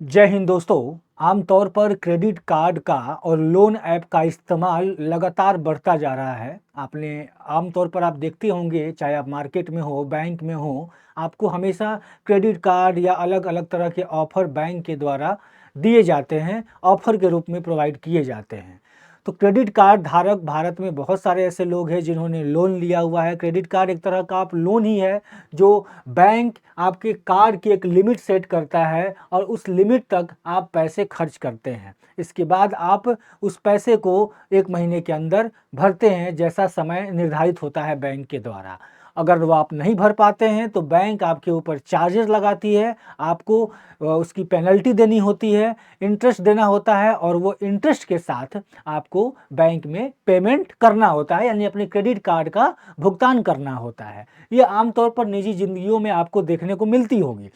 जय हिंद दोस्तों। आमतौर पर क्रेडिट कार्ड का और लोन ऐप का इस्तेमाल लगातार बढ़ता जा रहा है। आपने आमतौर पर आप देखते होंगे, चाहे आप मार्केट में हो, बैंक में हो, आपको हमेशा क्रेडिट कार्ड या अलग अलग तरह के ऑफ़र बैंक के द्वारा दिए जाते हैं, ऑफ़र के रूप में प्रोवाइड किए जाते हैं। तो क्रेडिट कार्ड धारक भारत में बहुत सारे ऐसे लोग हैं जिन्होंने लोन लिया हुआ है। क्रेडिट कार्ड एक तरह का आप लोन ही है, जो बैंक आपके कार्ड की एक लिमिट सेट करता है और उस लिमिट तक आप पैसे खर्च करते हैं। इसके बाद आप उस पैसे को 1 महीने के अंदर भरते हैं, जैसा समय निर्धारित होता है बैंक के द्वारा। अगर वो आप नहीं भर पाते हैं तो बैंक आपके ऊपर चार्जेस लगाती है, आपको उसकी पेनल्टी देनी होती है, इंटरेस्ट देना होता है और वो इंटरेस्ट के साथ आपको बैंक में पेमेंट करना होता है, यानी अपने क्रेडिट कार्ड का भुगतान करना होता है। ये आमतौर पर निजी ज़िंदगियों में आपको देखने को मिलती होगी।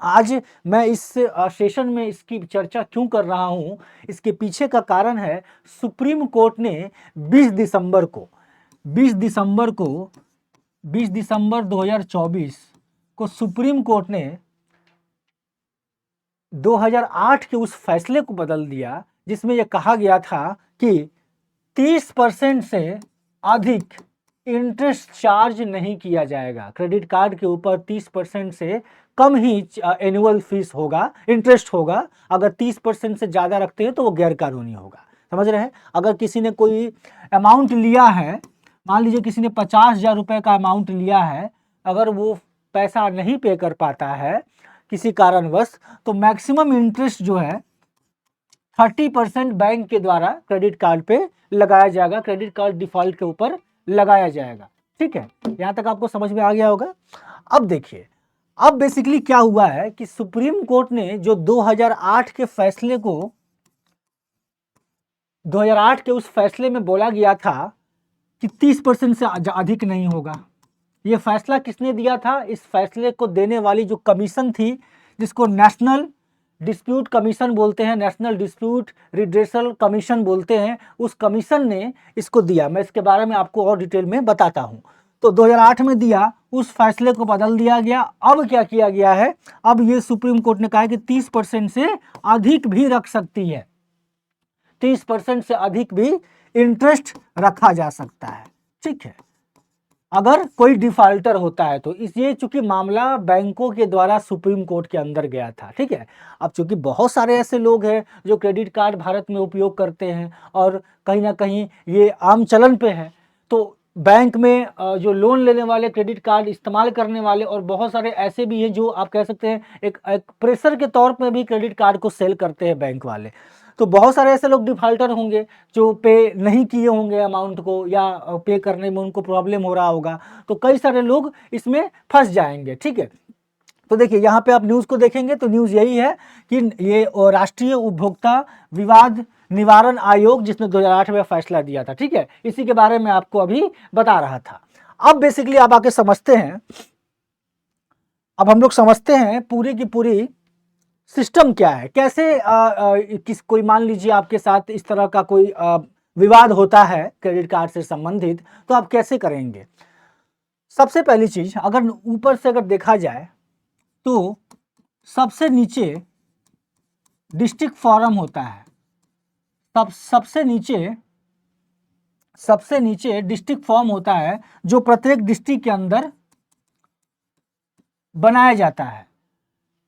आज मैं इस सेशन में इसकी चर्चा क्यों कर रहा हूँ, इसके पीछे का कारण है सुप्रीम कोर्ट ने 20 दिसंबर को 20 दिसंबर 2024 को सुप्रीम कोर्ट ने 2008 के उस फैसले को बदल दिया, जिसमें यह कहा गया था कि 30% से अधिक इंटरेस्ट चार्ज नहीं किया जाएगा। क्रेडिट कार्ड के ऊपर 30% से कम ही एनुअल फीस होगा, इंटरेस्ट होगा। अगर 30% से ज़्यादा रखते हैं तो वो गैर कानूनी होगा। समझ रहे हैं? अगर किसी ने कोई अमाउंट लिया है, मान लीजिए किसी ने 50,000 रुपये का अमाउंट लिया है, अगर वो पैसा नहीं पे कर पाता है किसी कारणवश, तो मैक्सिमम इंटरेस्ट जो है 30% बैंक के द्वारा क्रेडिट कार्ड पे लगाया जाएगा, क्रेडिट कार्ड डिफॉल्ट के ऊपर लगाया जाएगा। ठीक है, यहां तक आपको समझ में आ गया होगा। अब देखिए, अब बेसिकली क्या हुआ है कि सुप्रीम कोर्ट ने जो 2008 के फैसले को 2008 के उस फैसले में बोला गया था कि 30% से अधिक नहीं होगा। ये फैसला किसने दिया था? इस फैसले को देने वाली जो कमीशन थी, जिसको नेशनल डिस्प्यूट कमीशन बोलते हैं, नेशनल डिस्प्यूट रिड्रेसल कमीशन बोलते हैं, उस कमीशन ने इसको दिया। मैं इसके बारे में आपको और डिटेल में बताता हूँ। तो 2008 में दिया, उस फैसले को बदल दिया गया। अब क्या किया गया है? अब ये सुप्रीम कोर्ट ने कहा है कि 30% से अधिक भी रख सकती है, 30% से अधिक भी इंटरेस्ट रखा जा सकता है। ठीक है, अगर कोई डिफॉल्टर होता है तो। इसलिए चूंकि मामला बैंकों के द्वारा सुप्रीम कोर्ट के अंदर गया था। ठीक है, अब चूंकि बहुत सारे ऐसे लोग हैं जो क्रेडिट कार्ड भारत में उपयोग करते हैं और कहीं ना कहीं ये आम चलन पे है, तो बैंक में जो लोन लेने वाले, क्रेडिट कार्ड इस्तेमाल करने वाले, और बहुत सारे ऐसे भी हैं जो आप कह सकते हैं एक प्रेशर के तौर पर भी क्रेडिट कार्ड को सेल करते हैं बैंक वाले। तो बहुत सारे ऐसे लोग डिफॉल्टर होंगे जो पे नहीं किए होंगे अमाउंट को, या पे करने में उनको प्रॉब्लम हो रहा होगा, तो कई सारे लोग इसमें फंस जाएंगे। ठीक है, तो देखिए यहाँ पे आप न्यूज़ को देखेंगे तो न्यूज़ यही है कि ये राष्ट्रीय उपभोक्ता विवाद निवारण आयोग, जिसने 2008 में फैसला दिया था, ठीक है, इसी के बारे में आपको अभी बता रहा था। अब बेसिकली आप आके समझते हैं, अब हम लोग समझते हैं पूरी की पूरी सिस्टम क्या है, कैसे किस कोई मान लीजिए आपके साथ इस तरह का कोई विवाद होता है क्रेडिट कार्ड से संबंधित, तो आप कैसे करेंगे। सबसे पहली चीज, अगर ऊपर से अगर देखा जाए तो सबसे नीचे डिस्ट्रिक्ट फोरम होता है। सबसे नीचे डिस्ट्रिक्ट फॉर्म होता है, जो प्रत्येक डिस्ट्रिक्ट के अंदर बनाया जाता है।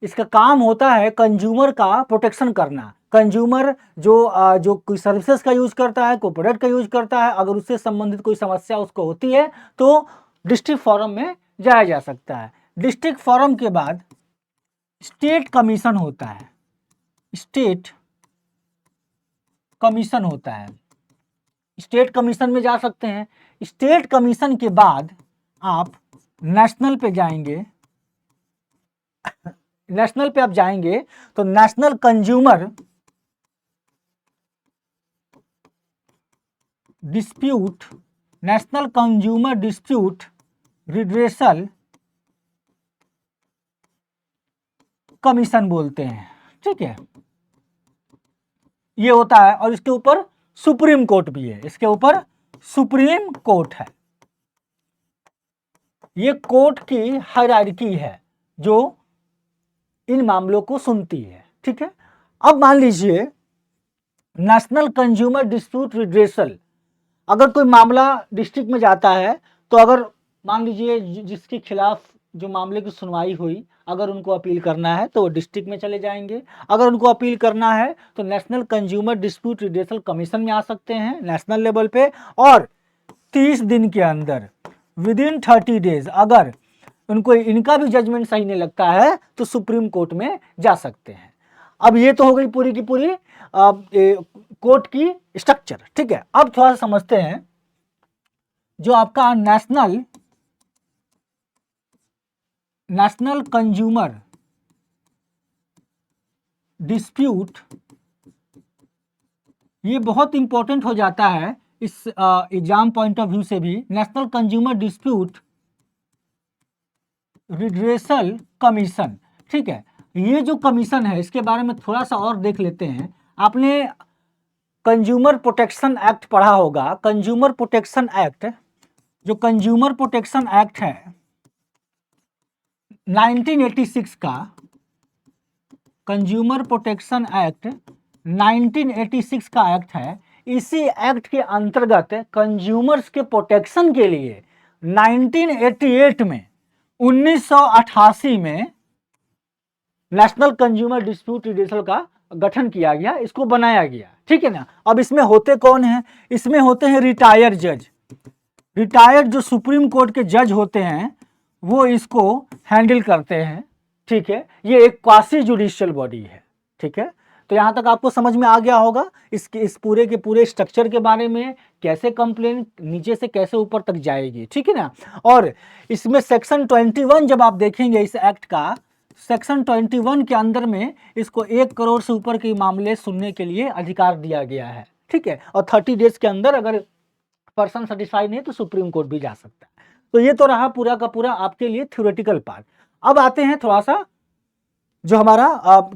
इसका काम होता है कंज्यूमर का प्रोटेक्शन करना। कंज्यूमर जो कोई सर्विसेज का यूज करता है, कोई प्रोडक्ट का यूज करता है, अगर उससे संबंधित कोई समस्या उसको होती है तो डिस्ट्रिक्ट फोरम में जाया जा सकता है। डिस्ट्रिक्ट फोरम के बाद स्टेट कमीशन होता है, स्टेट कमीशन होता है, स्टेट कमीशन में जा सकते हैं। स्टेट कमीशन के बाद आप नेशनल पे जाएंगे, नेशनल पे आप जाएंगे तो national consumer dispute redressal commission बोलते हैं। ठीक है, ये होता है, और इसके ऊपर सुप्रीम कोर्ट भी है, इसके ऊपर सुप्रीम कोर्ट है। ये कोर्ट की हायरार्की है जो इन मामलों को सुनती है। ठीक है। अब मान लीजिए नेशनल कंज्यूमर डिस्प्यूट रिड्रेसल, अगर कोई मामला डिस्ट्रिक्ट में जाता है, तो अगर मान लीजिए जिसके खिलाफ जो मामले की सुनवाई हुई, अगर उनको अपील करना है तो वो डिस्ट्रिक्ट में चले जाएंगे। अगर उनको अपील करना है तो national consumer dispute redressal commission में आ सकते हैं नेशनल लेवल पे, और 30 दिन के अंदर विदिन 30 डेज अगर उनको इनका भी जजमेंट सही नहीं लगता है तो सुप्रीम कोर्ट में जा सकते हैं। अब ये तो हो गई पूरी की पूरी कोर्ट की स्ट्रक्चर, ठीक है। अब थोड़ा सा समझते हैं जो आपका नेशनल कंज्यूमर डिस्प्यूट, ये बहुत इंपॉर्टेंट हो जाता है इस एग्जाम पॉइंट ऑफ व्यू से भी। National consumer dispute redressal commission, ठीक है। ये जो कमीशन है इसके बारे में थोड़ा सा और देख लेते हैं। आपने कंज्यूमर प्रोटेक्शन एक्ट पढ़ा होगा। कंज्यूमर प्रोटेक्शन एक्ट, जो कंज्यूमर प्रोटेक्शन एक्ट है 1986 का, कंज्यूमर प्रोटेक्शन एक्ट 1986 का एक्ट है। इसी एक्ट के अंतर्गत कंज्यूमर्स के प्रोटेक्शन के लिए 1988 में 1988 में नेशनल कंज्यूमर डिस्प्यूट रिड्रेसल का गठन किया गया, इसको बनाया गया, ठीक है ना। अब इसमें होते कौन हैं? इसमें होते हैं रिटायर्ड जज। रिटायर्ड जो सुप्रीम कोर्ट के जज होते हैं वो इसको हैंडल करते हैं, ठीक है। ये एक क्वासी जुडिशियल बॉडी है, ठीक है। तो यहां तक आपको समझ में आ गया होगा इस पूरे के पूरे स्ट्रक्चर के बारे में, कैसे कंप्लेन नीचे से कैसे ऊपर तक जाएगी, ठीक है ना। और इसमें सेक्शन 21 जब आप देखेंगे इस एक्ट का, सेक्शन 21 के अंदर में इसको 1 करोड़ से ऊपर के मामले सुनने के लिए अधिकार दिया गया है, ठीक है। और 30 डेज के अंदर अगर पर्सन सेटिस्फाई नहीं तो सुप्रीम कोर्ट भी जा सकता है। तो ये तो रहा पूरा का पूरा आपके लिए थ्योरेटिकल पार्ट। अब आते हैं थोड़ा सा जो हमारा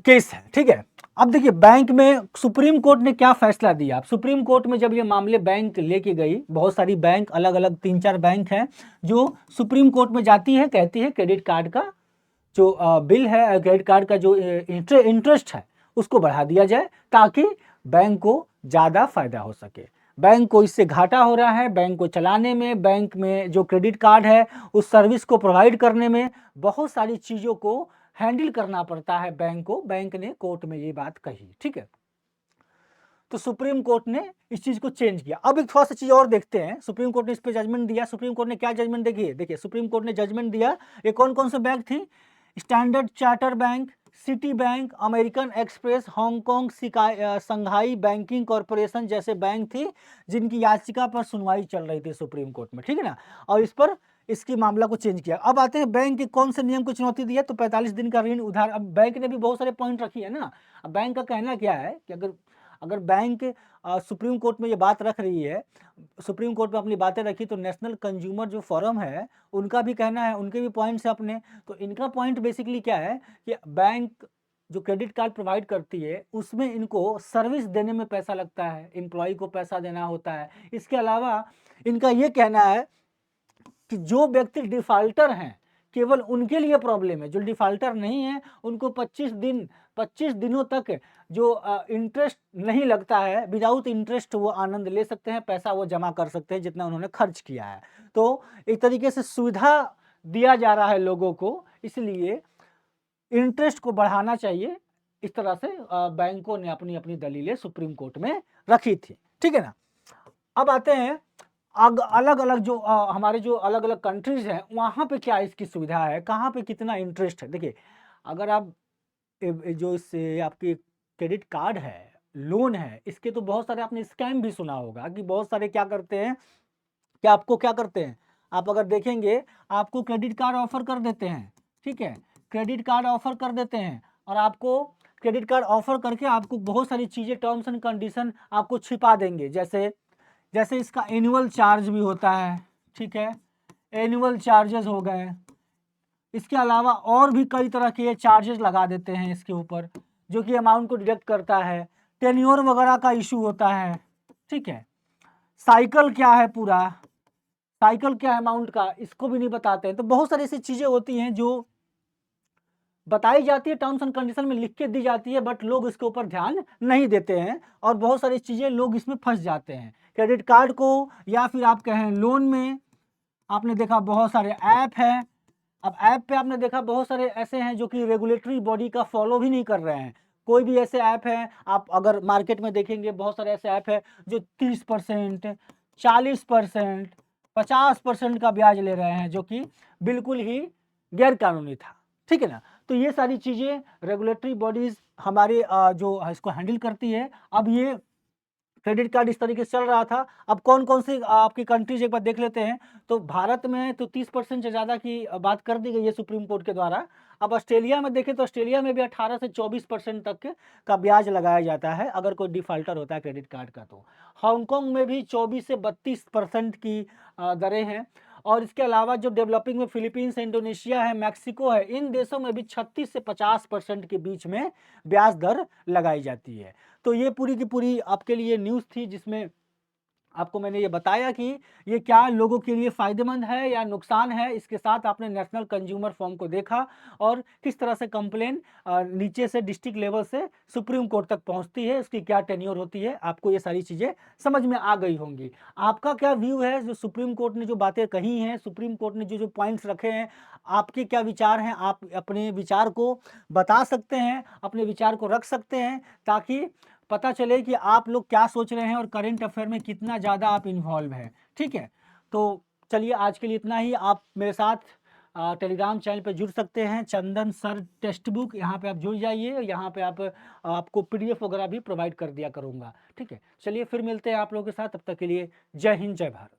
केस है, ठीक है। अब देखिए बैंक में सुप्रीम कोर्ट ने क्या फैसला दिया। सुप्रीम कोर्ट में जब ये मामले बैंक लेके गई, बहुत सारी बैंक अलग अलग 3-4 बैंक हैं जो सुप्रीम कोर्ट में जाती है, कहती है क्रेडिट कार्ड का जो बिल है, क्रेडिट कार्ड का जो इंटरेस्ट है उसको बढ़ा दिया जाए ताकि बैंक को ज़्यादा फायदा हो सके। बैंक को इससे घाटा हो रहा है, बैंक को चलाने में, बैंक में जो क्रेडिट कार्ड है उस सर्विस को प्रोवाइड करने में बहुत सारी चीज़ों को हैंडल करना पड़ता है बैंक को। बैंक ने कोर्ट में ये बात कही, ठीक है। तो सुप्रीम कोर्ट ने इस चीज को चेंज किया। अब एक थोड़ा सा चीज और देखते हैं, सुप्रीम कोर्ट ने इस पे जजमेंट दिया। सुप्रीम कोर्ट ने क्या जजमेंट देखिए, देखिए सुप्रीम कोर्ट ने जजमेंट दिया। ये कौन कौन से बैंक थी? Standard charter bank, city bank, American express, Hong Kong संघाई बैंकिंग कॉरपोरेशन जैसे बैंक थी जिनकी याचिका पर सुनवाई चल रही थी सुप्रीम कोर्ट में, ठीक है ना। और इस पर इसकी मामला को चेंज किया। अब आते हैं बैंक के कौन से नियम को चुनौती दिया, तो 45 दिन का ऋण उधार। अब बैंक ने भी बहुत सारे पॉइंट रखी है ना। अब बैंक का कहना क्या है कि अगर अगर बैंक सुप्रीम कोर्ट में ये बात रख रही है, सुप्रीम कोर्ट में अपनी बातें रखी, तो नेशनल कंज्यूमर जो फोरम है उनका भी कहना है, उनके भी पॉइंट्स है अपने। तो इनका पॉइंट बेसिकली क्या है कि बैंक जो क्रेडिट कार्ड प्रोवाइड करती है उसमें इनको सर्विस देने में पैसा लगता है, एम्प्लॉय को पैसा देना होता है। इसके अलावा इनका ये कहना है कि जो व्यक्ति डिफाल्टर हैं केवल उनके लिए प्रॉब्लम है, जो डिफाल्टर नहीं है उनको 25 दिनों तक जो इंटरेस्ट नहीं लगता है, विदाउट इंटरेस्ट वो आनंद ले सकते हैं, पैसा वो जमा कर सकते हैं जितना उन्होंने खर्च किया है। तो एक तरीके से सुविधा दिया जा रहा है लोगों को, इसलिए इंटरेस्ट को बढ़ाना चाहिए। इस तरह से बैंकों ने अपनी अपनी दलीलें सुप्रीम कोर्ट में रखी थी, ठीक है ना। अब आते हैं अलग अलग जो हमारे जो अलग अलग कंट्रीज हैं वहाँ पे क्या इसकी सुविधा है, कहाँ पे कितना इंटरेस्ट है। देखिए अगर आप जो इससे आपकी क्रेडिट कार्ड है, लोन है, इसके तो बहुत सारे आपने स्कैम भी सुना होगा कि बहुत सारे क्या करते हैं कि आपको क्या करते हैं, आप अगर देखेंगे आपको क्रेडिट कार्ड ऑफर कर देते हैं, ठीक है, क्रेडिट कार्ड ऑफर कर देते हैं और आपको क्रेडिट कार्ड ऑफर करके आपको बहुत सारी चीज़ें, टर्म्स एंड कंडीशन आपको छिपा देंगे। जैसे जैसे इसका एनुअल चार्ज भी होता है, ठीक है, एनुअल चार्जेस हो गए। इसके अलावा और भी कई तरह के चार्जेस लगा देते हैं इसके ऊपर जो कि अमाउंट को डिडक्ट करता है। टेन्योर वगैरह का इशू होता है, ठीक है। साइकिल क्या है, पूरा साइकिल क्या है अमाउंट का, इसको भी नहीं बताते हैं। तो बहुत सारी ऐसी चीज़ें होती हैं जो बताई जाती है, टर्म्स एंड कंडीशन में लिख के दी जाती है, बट लोग इसके ऊपर ध्यान नहीं देते हैं और बहुत सारी चीज़ें लोग इसमें फंस जाते हैं। क्रेडिट कार्ड को या फिर आप कहें लोन में आपने देखा बहुत सारे ऐप हैं। अब ऐप पे आपने देखा बहुत सारे ऐसे हैं जो कि रेगुलेटरी बॉडी का फॉलो भी नहीं कर रहे हैं। कोई भी ऐसे ऐप हैं, आप अगर मार्केट में देखेंगे बहुत सारे ऐसे ऐप हैं जो 30%, 40%, 50% का ब्याज ले रहे हैं, जो कि बिल्कुल ही गैर कानूनी था। ठीक है ना। तो ये सारी चीज़ें रेगुलेटरी बॉडीज़ हमारे जो इसको हैंडल करती है। अब ये क्रेडिट कार्ड इस तरीके से चल रहा था। अब कौन-कौन सी आपकी कंट्रीज़ एक बार देख लेते हैं। तो भारत में तो 30% से ज़्यादा की बात कर दी गई है सुप्रीम कोर्ट के द्वारा। अब ऑस्ट्रेलिया में देखें तो ऑस्ट्रेलिया में भी 18 से 24% तक का ब्याज लगाया जाता है अगर कोई डिफ़ॉल्टर होता है क्रेडिट कार्ड का तो। हांगकांग में भी 24 से 32% की दरें हैं और इसके अलावा जो डेवलपिंग में फिलीपींस है, इंडोनेशिया है, मेक्सिको है, इन देशों में भी 36 से 50% के बीच में ब्याज दर लगाई जाती है। तो ये पूरी की पूरी आपके लिए न्यूज़ थी जिसमें आपको मैंने ये बताया कि ये क्या लोगों के लिए फ़ायदेमंद है या नुकसान है। इसके साथ आपने नेशनल कंज्यूमर फॉर्म को देखा और किस तरह से कंप्लेन नीचे से डिस्ट्रिक्ट लेवल से सुप्रीम कोर्ट तक पहुंचती है, उसकी क्या टेन्योर होती है, आपको ये सारी चीज़ें समझ में आ गई होंगी। आपका क्या व्यू है जो सुप्रीम कोर्ट ने जो बातें कही हैं, सुप्रीम कोर्ट ने जो पॉइंट्स रखे हैं, आपके क्या विचार हैं? आप अपने विचार को बता सकते हैं, अपने विचार को रख सकते हैं ताकि पता चले कि आप लोग क्या सोच रहे हैं और करंट अफेयर में कितना ज़्यादा आप इन्वॉल्व हैं। ठीक है। तो चलिए आज के लिए इतना ही। आप मेरे साथ टेलीग्राम चैनल पे जुड़ सकते हैं, चंदन सर टेक्स्ट बुक, यहाँ पे आप जुड़ जाइए। यहाँ पे आपको पीडीएफ वगैरह भी प्रोवाइड कर दिया करूँगा। ठीक है। चलिए फिर मिलते हैं आप लोगों के साथ, तब तक के लिए जय हिंद जय भारत।